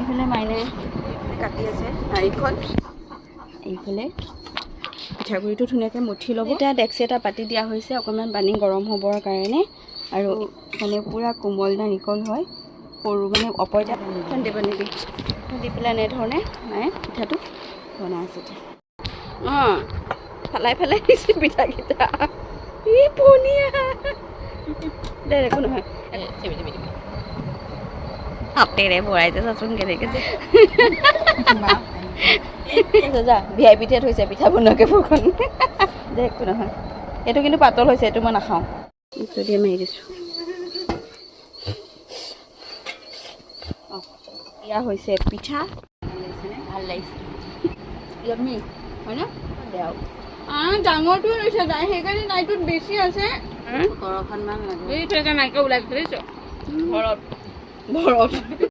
এইফালে মাইনে কাটি আছে নাৰিকল, এইফালে পিঠাগুড়িটো ধুনীয়াকৈ মঠি ল'ব। এতিয়া ডেক্সি এটা পাতি দিয়া হৈছে অকণমান পানী গৰম হ'বৰ কাৰণে, আৰু মানে পূৰা কোমল নাৰিকল হয়, সৰু মানে অপইতা ঠাণ্ডা পানী দি পেলাই এনেধৰণে মায়ে পিঠাটো বনাই আছে। অঁ ফেলাই ফেলাই দিছে পিঠাকেইটা, ই পনীয়া দে একো নহয়, হাতেৰে ভৰাইছে চাচোন কেনেকৈ যা ভিআই পিঠা থৈছে পিঠা বনোৱাকৈ ফুৰখন দে একো নহয়। এইটো কিন্তু পাতল হৈছে, এইটো মই নাখাওঁ, যদি মাৰি দিছোঁ। অঁ এয়া হৈছে পিঠা, ভাল লাগিছে য়ম্মি হয়নে? ডাঙৰটোৱে লৈছে তাই, সেইকাৰণে তাইটোত বেছি আছে। 17খনমান লাগে, এইটো এটা নাইকিয়া ওলাই ধৰিছ ঘৰত ঘৰত